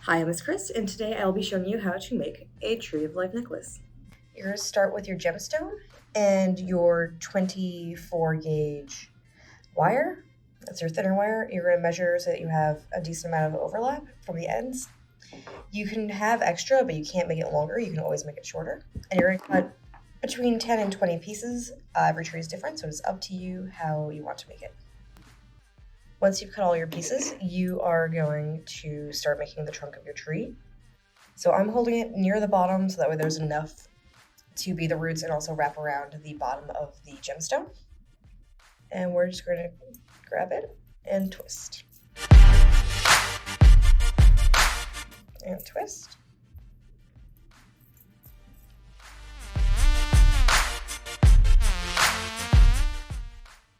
Hi, I'm Miss Chris, and today I'll be showing you how to make a Tree of Life necklace. You're going to start with your gemstone and your 24 gauge wire. That's your thinner wire. You're going to measure so that you have a decent amount of overlap from the ends. You can have extra, but you can't make it longer. You can always make it shorter. And you're going to cut between 10 and 20 pieces. Every tree is different, so it's up to you how you want to make it. Once you've cut all your pieces, you are going to start making the trunk of your tree. So I'm holding it near the bottom so that way there's enough to be the roots and also wrap around the bottom of the gemstone. And we're just going to grab it and twist. And twist.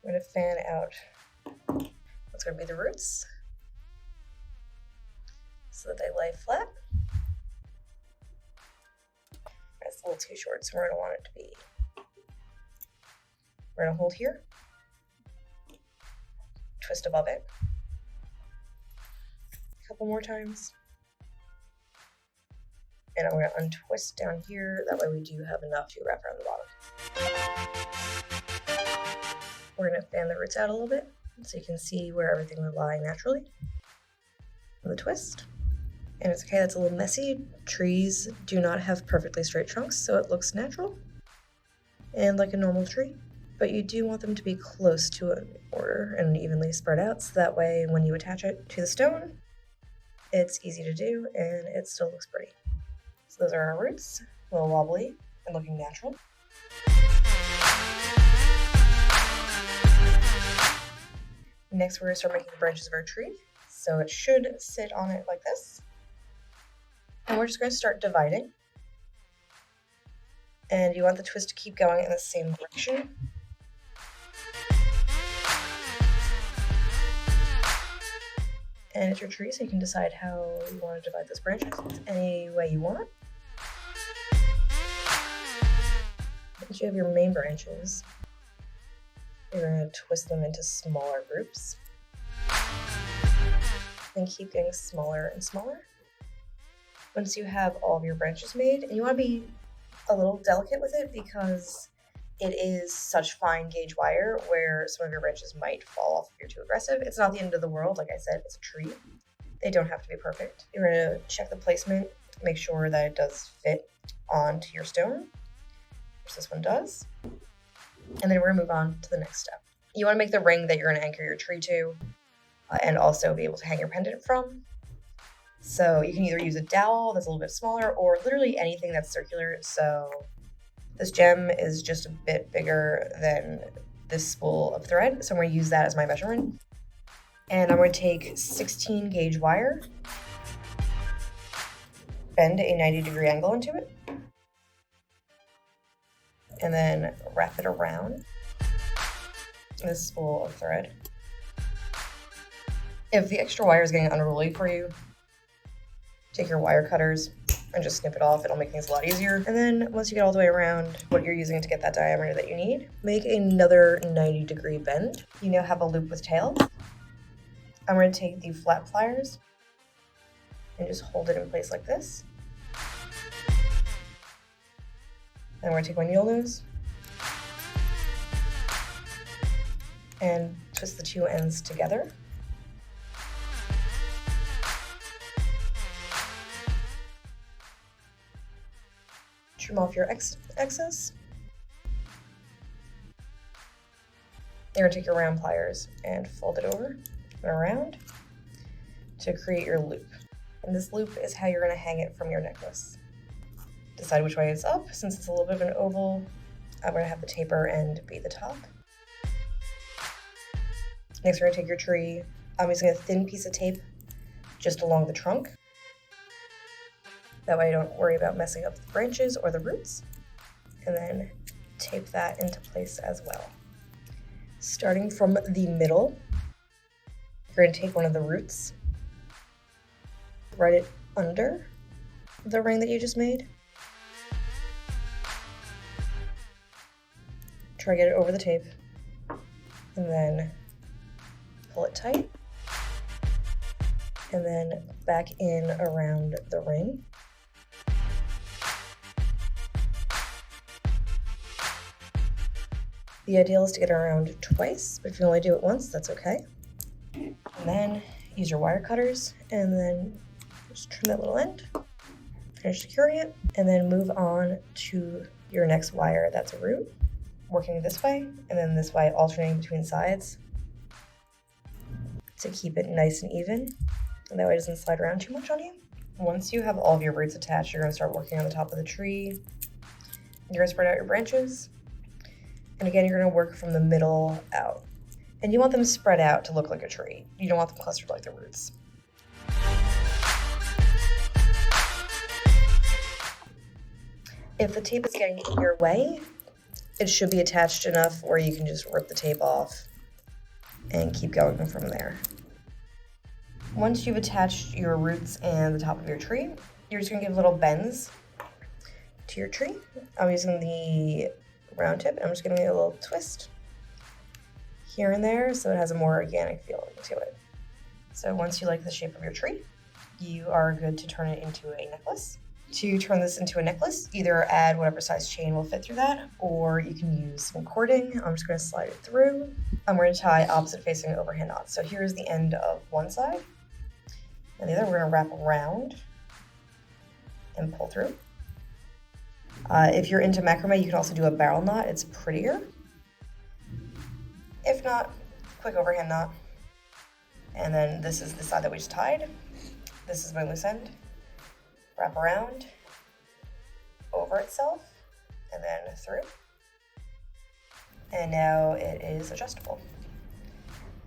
I'm going to fan out what's going to be the roots so that they lay flat. That's a little too short, so we're going to want it to be, we're going to hold here, twist above it a couple more times, and I'm going to untwist down here, that way we do have enough to wrap around the bottom. We're going to fan the roots out a little bit so you can see where everything will lie naturally. The twist. And it's okay, that's a little messy. Trees do not have perfectly straight trunks, so it looks natural and like a normal tree. But you do want them to be close to an order and evenly spread out, so that way when you attach it to the stone, it's easy to do and it still looks pretty. So those are our roots, a little wobbly and looking natural. Next, we're going to start making the branches of our tree. So it should sit on it like this. And we're just going to start dividing. And you want the twist to keep going in the same direction. And it's your tree, so you can decide how you want to divide those branches any way you want. Once you have your main branches, you're going to twist them into smaller groups and keep getting smaller and smaller. Once you have all of your branches made, and you want to be a little delicate with it because it is such fine gauge wire where some of your branches might fall off if you're too aggressive. It's not the end of the world, like I said, it's a tree. They don't have to be perfect. You're going to check the placement, make sure that it does fit onto your stone, which this one does. And then we're going to move on to the next step. You want to make the ring that you're going to anchor your tree to and also be able to hang your pendant from. So you can either use a dowel that's a little bit smaller or literally anything that's circular. So this gem is just a bit bigger than this spool of thread. So I'm going to use that as my measurement. And I'm going to take 16 gauge wire, bend a 90-degree angle into it, and then wrap it around this spool of thread. If the extra wire is getting unruly for you, take your wire cutters and just snip it off. It'll make things a lot easier. And then once you get all the way around what you're using to get that diameter that you need, make another 90-degree bend. You now have a loop with tails. I'm going to take the flat pliers and just hold it in place like this. Then we're going to take my needle nose and twist the two ends together. Trim off your excess. You're going to take your round pliers and fold it over and around to create your loop. And this loop is how you're going to hang it from your necklace. Decide which way it's up. Since it's a little bit of an oval, I'm going to have the taper end be the top. Next, we're going to take your tree. I'm using a thin piece of tape just along the trunk. That way I don't worry about messing up the branches or the roots. And then tape that into place as well. Starting from the middle, you're going to take one of the roots, thread it under the ring that you just made. Try to get it over the tape, and then pull it tight, and then back in around the ring. The ideal is to get it around twice, but if you only do it once, that's okay. And then use your wire cutters and then just trim that little end, finish securing it, and then move on to your next wire that's a root, working this way and then this way, alternating between sides to keep it nice and even, and that way it doesn't slide around too much on you. Once you have all of your roots attached, you're going to start working on the top of the tree. You're going to spread out your branches. And again, you're going to work from the middle out. And you want them spread out to look like a tree. You don't want them clustered like the roots. If the tape is getting in your way, it should be attached enough where you can just rip the tape off and keep going from there. Once you've attached your roots and the top of your tree, you're just going to give little bends to your tree. I'm using the round tip. I'm just going to give it a little twist here and there so it has a more organic feeling to it. So once you like the shape of your tree, you are good to turn it into a necklace. To turn this into a necklace, either add whatever size chain will fit through that, or you can use some cording. I'm just going to slide it through. I'm going to tie opposite facing overhand knots. So here's the end of one side, and the other we're going to wrap around and pull through. If you're into macrame, you can also do a barrel knot. It's prettier. If not, quick overhand knot. And then this is the side that we just tied. This is my loose end. Wrap around, over itself, and then through. And now it is adjustable.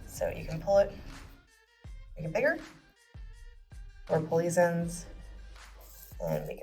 So you can pull it, make it bigger, or pull these ends and make